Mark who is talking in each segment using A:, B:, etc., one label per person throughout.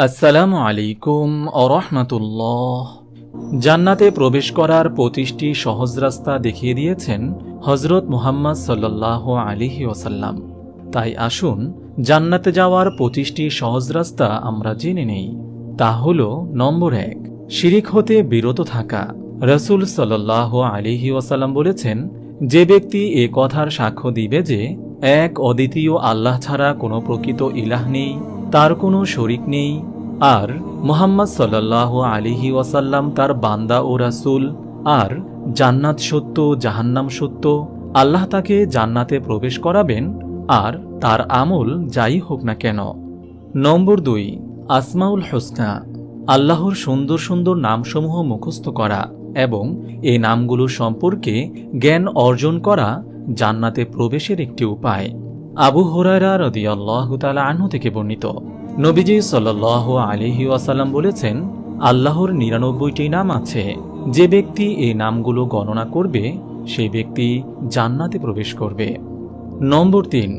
A: আসসালামু আলাইকুম রাহমাতুল্লাহ। জান্নাতে প্রবেশ করার ২৫টি সহজ রাস্তা দেখিয়ে দিয়েছেন হযরত মুহাম্মদ সাল্লাল্লাহু আলাইহি ওয়াসাল্লাম। তাই আসুন জান্নাতে যাওয়ার ২৫টি সহজ রাস্তা আমরা জেনে নেই। তা হল নম্বর ১, শিরিক হতে বিরত থাকা। রাসূল সাল্লাল্লাহু আলাইহি ওয়াসাল্লাম বলেছেন, যে ব্যক্তি এ কথার সাক্ষ্য দিবে যে এক অদ্বিতীয় আল্লাহ ছাড়া কোনো প্রকৃত ইলাহ নেই, তার কোনো শরিক নেই, আর মুহাম্মদ সাল্লাল্লাহু আলাইহি ওয়াসাল্লাম তার বান্দা ও রাসূল, আর জান্নাত সত্য জাহান্নাম সত্য, আল্লাহ তাকে জান্নাতে প্রবেশ করাবেন আর তার আমল যাই হোক না কেন। নম্বর ২, আসমাউল হুসনা। আল্লাহর সুন্দর সুন্দর নামসমূহ মুখস্থ করা এবং এই নামগুলো সম্পর্কে জ্ঞান অর্জন করা জান্নাতে প্রবেশের একটি উপায়। আবু হুরায়রা রাদিয়াল্লাহু তাআলা আনহু থেকে বর্ণিত, নবীজি সাল্লাল্লাহু আলাইহি ওয়াসাল্লাম বলেছেন, আল্লাহর ৯৯টি নাম আছে, যে ব্যক্তি এই নামগুলো গণনা করবে সেই ব্যক্তি জান্নাতে প্রবেশ করবে। নম্বর ৩,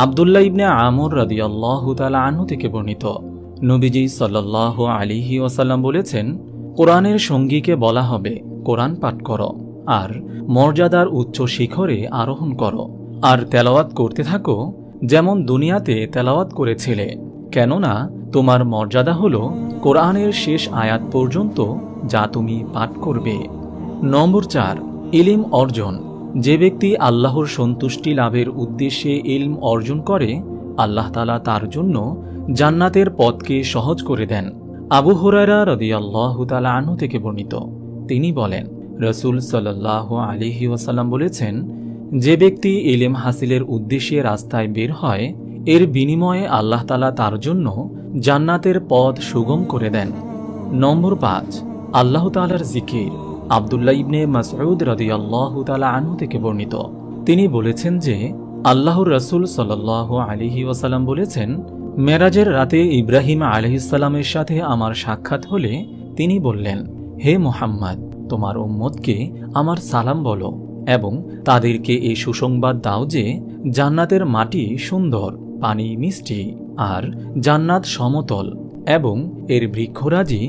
A: আব্দুল্লাহ ইবনে আমর রাদিয়াল্লাহু তাআলা আনহু থেকে বর্ণিত, নবীজি সাল্লাল্লাহু আলাইহি ওয়াসাল্লাম বলেছেন, কোরআনের সঙ্গীকে বলা হবে কোরআন পাঠ করো আর মর্যাদার উচ্চ শিখরে আরোহণ করো, আর তেলাওয়াত করতে থাকো যেমন দুনিয়াতে তেলাওয়াত করেছিলে, কেননা তোমার মর্যাদা হল কোরআনের শেষ আয়াত পর্যন্ত যা তুমি পাঠ করবে। নম্বর ৪, ইলম অর্জন। যে ব্যক্তি আল্লাহর সন্তুষ্টি লাভের উদ্দেশ্যে ইলম অর্জন করে, আল্লাহ তাআলা তার জন্য জান্নাতের পথকে সহজ করে দেন। আবু হুরায়রা রাদিয়াল্লাহু তাআলা আনহু থেকে বর্ণিত, তিনি বলেন, রাসূল সাল্লাল্লাহু আলাইহি ওয়াসাল্লাম বলেছেন, যে ব্যক্তি ইলম হাসিলের উদ্দেশ্যে রাস্তায় বের হয়, এর বিনিময়ে আল্লাহ তাআলা তার জন্য জান্নাতের পথ সুগম করে দেন। নম্বর ৫, আল্লাহ তাআলার জিকির। আব্দুল্লাহ ইবনে মাসউদ রাদিয়াল্লাহু তাআলা আনহু থেকে বর্ণিত, তিনি বলেছেন যে আল্লাহর রাসূল সাল্লাল্লাহু আলাইহি ওয়াসাল্লাম বলেছেন, মেরাজের রাতে ইব্রাহিম আলাইহিস সালামের সাথে আমার সাক্ষাৎ হলে তিনি বললেন, হে মুহাম্মদ, তোমার উম্মতকে আমার সালাম বলো এবং তাদেরকে এই সুসংবাদ দাও যে জান্নাতের মাটি সুন্দর, পানি মিষ্টি, আর জান্নাত সমতল এবং এর বৃক্ষরাজি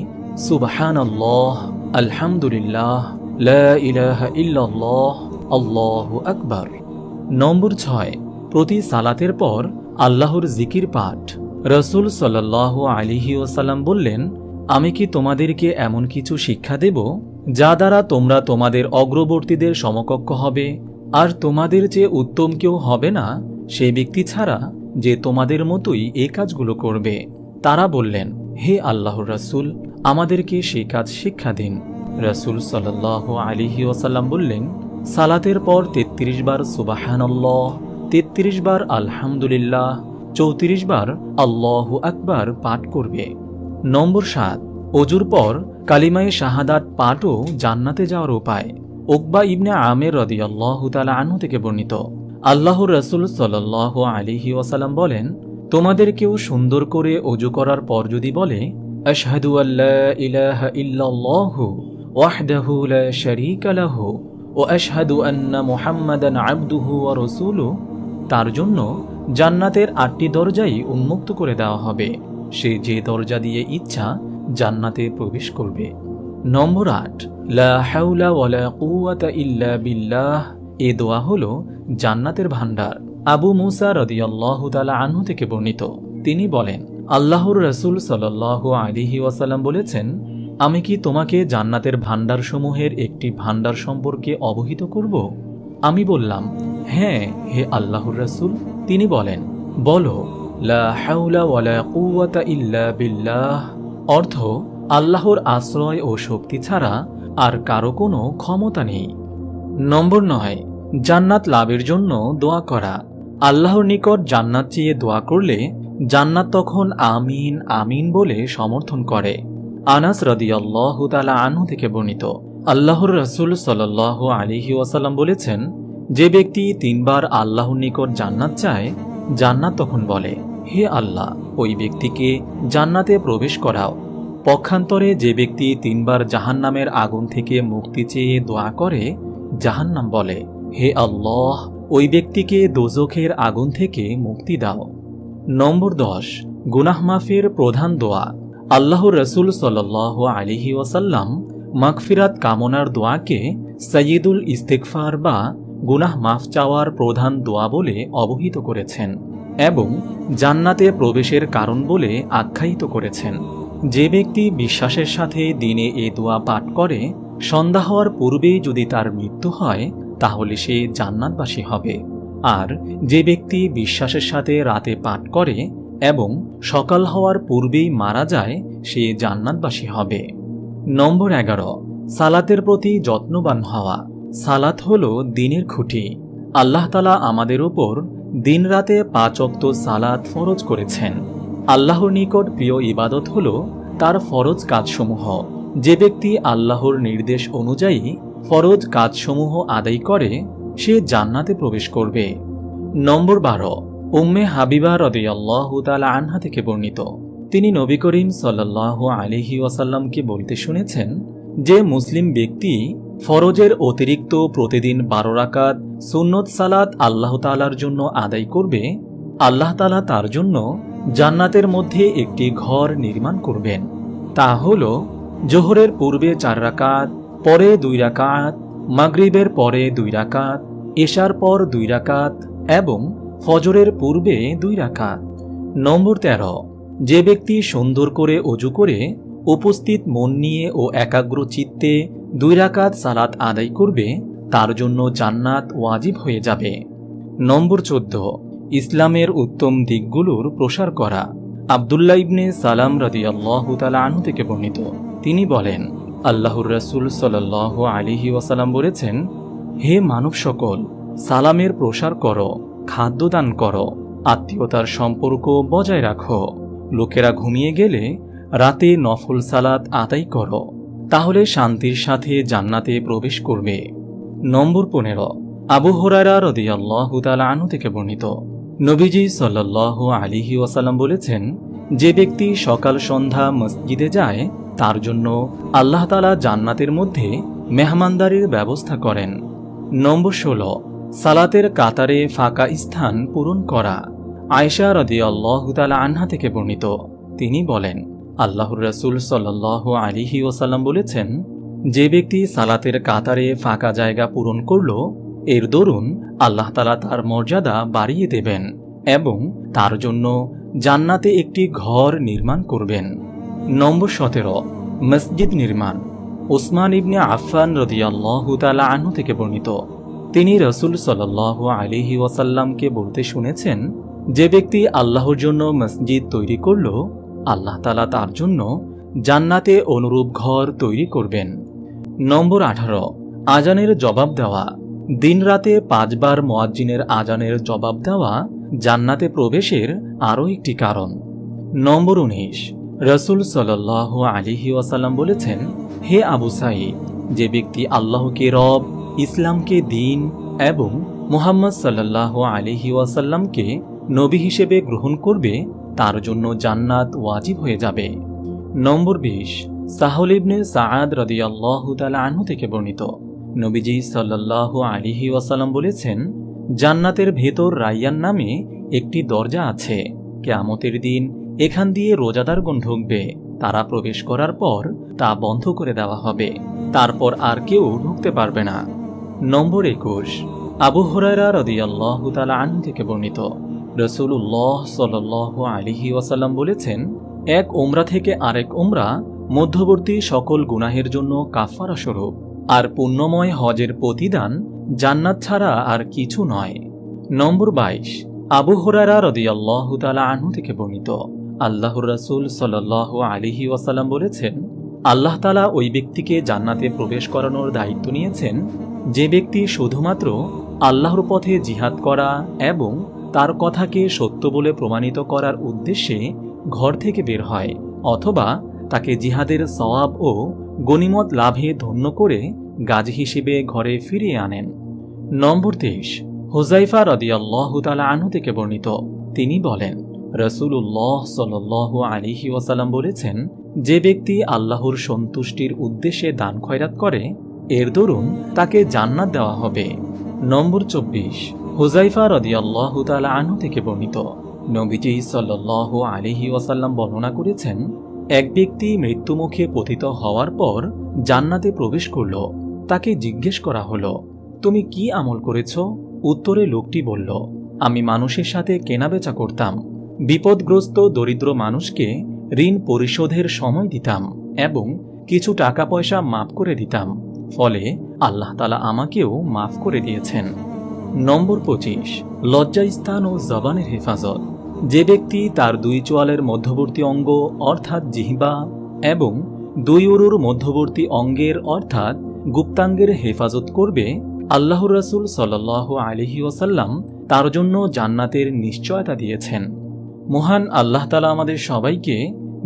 A: সুবহানাল্লাহ, আলহামদুলিল্লাহ, লা ইলাহা ইল্লাল্লাহ, আল্লাহু আকবার। নম্বর ৬, প্রতি সালাতের পর আল্লাহর জিকির পাঠ। রাসূল সাল্লাল্লাহু আলাইহি ওয়াসাল্লাম বললেন, আমি কি তোমাদেরকে এমন কিছু শিক্ষা দেব যা দ্বারা তোমরা তোমাদের অগ্রবর্তীদের সমকক্ষ হবে, আর তোমাদের চেয়ে উত্তম কেউ হবে না সেই ব্যক্তি ছাড়া যে তোমাদের মতোই এই কাজগুলো করবে। তারা বললেন, হে আল্লাহর রাসূল, আমাদেরকে সেই কাজ শিক্ষা দিন। রাসূল সাল্লাল্লাহু আলাইহি ওয়াসাল্লাম বললেন, সালাতের পর ৩৩ বার সুবহানাল্লাহ, ৩৩ বার আলহামদুলিল্লাহ, ৩৪ বার আল্লাহু আকবার পাঠ করবে। নম্বর ৭, ওযুর পর কালিমায়ে শাহাদাত পাঠও জান্নাতে যাওয়ার উপায়। উকবা ইবনে আমের রাদিয়াল্লাহু তাআলা আনহু থেকে বর্ণিত, আল্লাহর রাসূল সাল্লাল্লাহু আলাইহি ওয়াসাল্লাম বলেন, তোমাদের কেউ সুন্দর করে ওযু করার পর যদি বলে, আশহাদু আল্লা ইলাহা ইল্লাল্লাহু ওয়াহদাহু লা শারীকা লাহু ওয়া আশহাদু আন্না মুহাম্মাদান আবদুহু ওয়া রাসূলুহু, তার জন্য জান্নাতের ৮টি দরজাই উন্মুক্ত করে দেওয়া হবে, সে যে দরজা দিয়ে ইচ্ছা জান্নাতে প্রবেশ করবে। নম্বর ৮, লা হাওলা ওয়ালা কুওয়াতা ইল্লা বিল্লাহ। এ দোয়া হলো জান্নাতের ভান্ডার। আবু মুসা রাদিয়াল্লাহু তাআলা আনহু থেকে বর্ণিত, তিনি বলেন, আল্লাহর রাসূল সাল্লাল্লাহু আলাইহি ওয়াসাল্লাম বলেছেন, আমি কি তোমাকে জান্নাতের ভান্ডার সমূহের একটি ভান্ডার সম্পর্কে অবহিত করব? আমি বললাম, হ্যাঁ হে আল্লাহর রাসূল। তিনি বলেন, বলো, লা হাওলা ওয়ালা কুওয়াতা ইল্লা বিল্লাহ। অর্থ, আল্লাহর আশ্রয় ও শক্তি ছাড়া আর কারো কোনো ক্ষমতা নেই। নম্বর ৯, জান্নাত লাভের জন্য দোয়া করা। আল্লাহর নিকট জান্নাত চেয়ে দোয়া করলে জান্নাত তখন আমিন আমিন বলে সমর্থন করে। আনাস রাদিয়াল্লাহু তাআলা আনহু থেকে বর্ণিত, আল্লাহর রাসূল সাল্লাল্লাহু আলাইহি ওয়াসাল্লাম বলেছেন, যে ব্যক্তি ৩ বার আল্লাহর নিকট জান্নাত চায়, জান্নাত তখন বলে, হে আল্লাহ, ওই ব্যক্তিকে জান্নাতে প্রবেশ করাও। পক্ষান্তরে যে ব্যক্তি ৩ বার জাহান্নামের আগুন থেকে মুক্তি চেয়ে দোয়া করে, জাহান্নাম বলে, হে আল্লাহ, ওই ব্যক্তিকে দোজখের আগুন থেকে মুক্তি দাও। নম্বর ১০, গুনাহ মাফের প্রধান দোয়া। আল্লাহর রাসূল সাল্লাল্লাহু আলাইহি ওয়াসাল্লাম মাগফিরাত কামনার দোয়াকে সাইয়্যিদুল ইস্তিগফার বা গুনাহ মাফ চাওয়ার প্রধান দোয়া বলে অবহিত করেছেন এবং জান্নাতে প্রবেশের কারণ বলে আখ্যায়িত করেছেন। যে ব্যক্তি বিশ্বাসের সাথে দিনে এ দোয়া পাঠ করে, সন্ধ্যা হওয়ার পূর্বেই যদি তার মৃত্যু হয় তাহলে সে জান্নাতবাসী হবে। আর যে ব্যক্তি বিশ্বাসের সাথে রাতে পাঠ করে এবং সকাল হওয়ার পূর্বেই মারা যায়, সে জান্নাতবাসী হবে। নম্বর 11, সালাতের প্রতি যত্নবান হওয়া। সালাত হলো দিনের খুঁটি। আল্লাহ তাআলা আমাদের উপর দিন রাতে 5 ওয়াক্ত সালাত ফরজ করেছেন। আল্লাহর নিকট প্রিয় ইবাদত হলো তার ফরজ কাজসমূহ। যে ব্যক্তি আল্লাহর নির্দেশ অনুযায়ী ফরজ কাজসমূহ আদায় করে, সে জান্নাতে প্রবেশ করবে। নম্বর 12, উম্মে হাবিবা রাদিয়াল্লাহু তাআলা আনহা থেকে বর্ণিত, তিনি নবী করিম সাল্লাল্লাহু আলাইহি ওয়াসাল্লামকে বলতে শুনেছেন যে মুসলিম ব্যক্তি ফরজের অতিরিক্ত প্রতিদিন 12 রাকাত সুন্নত সালাত আল্লাহ তাআলার জন্য আদায় করবে, আল্লাহ তাআলা তার জন্য জান্নাতের মধ্যে একটি ঘর নির্মাণ করবেন। তা হল জোহরের পূর্বে 4 রাকাত, পরে 2 রাকাত, মাগরিবের পরে 2 রাকাত, এশার পর 2 রাকাত এবং ফজরের পূর্বে 2 রাকাত। নম্বর 13, যে ব্যক্তি সুন্দর করে ওযু করে উপস্থিত মন নিয়ে ও একাগ্র চিত্তে 2 রাকাত সালাত আদায় করবে, তার জন্য জান্নাত ওয়াজিব হয়ে যাবে। নম্বর 14, ইসলামের উত্তম দিকগুলোর প্রসার করা। আব্দুল্লাহ ইবনে সালাম রাদিয়াল্লাহু তাআলা আনহু থেকে বর্ণিত, তিনি বলেন, আল্লাহর রাসূল সাল্লাল্লাহু আলাইহি ওয়াসাল্লাম বলেছেন, হে মানব সকল, সালামের প্রসার করো, খাদ্য দান করো, আত্মীয়তার সম্পর্ক বজায় রাখো, লোকেরা ঘুমিয়ে গেলে রাতে নফল সালাত আদায় করো, তাহলে শান্তির সাথে জান্নাতে প্রবেশ করবে। নম্বর 15, আবু হুরায়রা রাদিয়াল্লাহু তাআলা আনহু থেকে বর্ণিত, নবীজি সাল্লাল্লাহু আলাইহি ওয়াসাল্লাম বলেছেন, যে ব্যক্তি সকাল সন্ধ্যা মসজিদে যায়, তার জন্য আল্লাহ তাআলা জান্নাতের মধ্যে মেহমানদারির ব্যবস্থা করেন। নম্বর 16, সালাতের কাতারে ফাঁকা স্থান পূরণ করা। আয়েশা রাদিয়াল্লাহু তাআলা আনহা থেকে বর্ণিত, তিনি বলেন, আল্লাহর রাসূল সাল্লাল্লাহু আলাইহি ওয়াসাল্লাম বলেছেন, যে ব্যক্তি সালাতের কাতারে ফাঁকা জায়গা পূরণ করল, এর দরুন আল্লাহ তাআলা তার মর্যাদা বাড়িয়ে দেবেন এবং তার জন্য জান্নাতে একটি ঘর নির্মাণ করবেন। নম্বর 17, মসজিদ নির্মাণ। উসমান ইবনে আফফান রাদিয়াল্লাহু তাআলা আনহু থেকে বর্ণিত, তিনি রাসূল সাল্লাল্লাহু আলাইহি ওয়াসাল্লামকে বলতে শুনেছেন, যে ব্যক্তি আল্লাহর জন্য মসজিদ তৈরি করল, আল্লাহ তাআলা তার জন্য জান্নাতে অনুরূপ ঘর তৈরি করবেন। নম্বর 18, আজানের জবাব দেওয়া। দিন রাতে 5 বার মুয়াজ্জিনের আজানের জবাব দেওয়া জান্নাতে প্রবেশের আরও একটি কারণ। নম্বর 19, রাসূল সাল্লাল্লাহু আলাইহি ওয়াসাল্লাম বলেছেন, হে আবু সাঈদ, যে ব্যক্তি আল্লাহকে রব, ইসলামকে দ্বীন এবং মুহাম্মদ সাল্লাল্লাহু আলাইহি ওয়াসাল্লামকে নবী হিসেবে গ্রহণ করবে, তার জন্য জান্নাত ওয়াজিব হয়ে যাবে। নম্বর 20, সাহল ইবনে সাআদ রাদিয়াল্লাহু তাআলা আনহু থেকে বর্ণিত, নবীজি সাল্লাল্লাহু আলাইহি ওয়াসাল্লাম বলেছেন, জান্নাতের ভেতর রায়্যান নামে একটি দরজা আছে। কিয়ামতের দিন এখান দিয়ে রোজাদারগণ ঢুকবে, তারা প্রবেশ করার পর তা বন্ধ করে দেওয়া হবে, তারপর আর কেউ ঢুকতে পারবে না। নম্বর 21, আবু হুরায়রা রাদিয়াল্লাহু তাআলা আনহু থেকে বর্ণিত, রাসূলুল্লাহ সাল্লাল্লাহু আলাইহি ওয়াসাল্লাম বলেছেন, এক উমরা থেকে আরেক উমরা মধ্যবর্তী সকল গুনাহের জন্য কাফারা স্বরূপ, আর পুণ্যময় হজের প্রতিদান জান্নাত ছাড়া আর কিছু নয়। নম্বর 22, আবু হুরায়রা রাদিয়াল্লাহু তাআলা আনহু থেকে বর্ণিত, আল্লাহর রাসূল সাল্লাল্লাহু আলাইহি ওয়াসাল্লাম বলেছেন, আল্লাহ তাআলা ওই ব্যক্তিকে জান্নাতে প্রবেশ করানোর দায়িত্ব নিয়েছেন, যে ব্যক্তি শুধুমাত্র আল্লাহর পথে জিহাদ করা এবং তার কথাকে সত্য বলে প্রমাণিত করার উদ্দেশ্যে ঘর থেকে বের হয়, অথবা তাকে জিহাদের সওয়াব ও গনিমত লাভে ধন্য করে গাজী হিসেবে ঘরে ফিরিয়ে আনেন। নম্বর 23, হুযায়ফা রাদিয়াল্লাহু তাআলা আনহু থেকে বর্ণিত, তিনি বলেন, রাসূলুল্লাহ সাল্লাল্লাহু আলাইহি ওয়াসাল্লাম বলেছেন, যে ব্যক্তি আল্লাহর সন্তুষ্টির উদ্দেশ্যে দান খয়রাত করে, এর দরুন তাকে জান্নাত দেওয়া হবে। নম্বর 24, হুযায়ফা রাদিয়াল্লাহু তাআলা আনহু থেকে বর্ণিত, নবীজি সাল্লাল্লাহু আলাইহি ওয়াসাল্লাম বর্ণনা করেছেন, এক ব্যক্তি মৃত্যুমুখে পতিত হওয়ার পর জান্নাতে প্রবেশ করল। তাকে জিজ্ঞেস করা হলো, তুমি কি আমল করেছ? উত্তরে লোকটি বলল, আমি মানুষের সাথে কেনাবেচা করতাম, বিপদগ্রস্ত দরিদ্র মানুষকে ঋণ পরিশোধের সময় দিতাম এবং কিছু টাকা পয়সা মাফ করে দিতাম, ফলে আল্লাহ তাআলা আমাকেও মাফ করে দিয়েছেন। নম্বর 25, লজ্জাস্থান ও জবানের হেফাজত। যে ব্যক্তি তার 2 চোয়ালের মধ্যবর্তী অঙ্গ অর্থাৎ জিহ্বা এবং 2 উরুর মধ্যবর্তী অঙ্গের অর্থাৎ গুপ্তাঙ্গের হেফাজত করবে, আল্লাহর রাসূল সাল্লাল্লাহু আলাইহি ওয়াসাল্লাম তার জন্য জান্নাতের নিশ্চয়তা দিয়েছেন। মহান আল্লাহ তাআলা আমাদের সবাইকে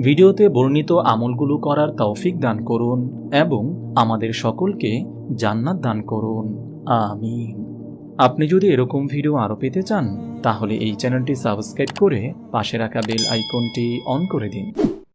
A: ভিডিওতে বর্ণিত আমলগুলো করার তৌফিক দান করুন এবং আমাদের সকলকে জান্নাত দান করুন। আমিন। আপনি যদি এরকম ভিডিও আরও পেতে চান তাহলে এই চ্যানেলটি সাবস্ক্রাইব করে পাশে রাখা বেল আইকনটি অন করে দিন।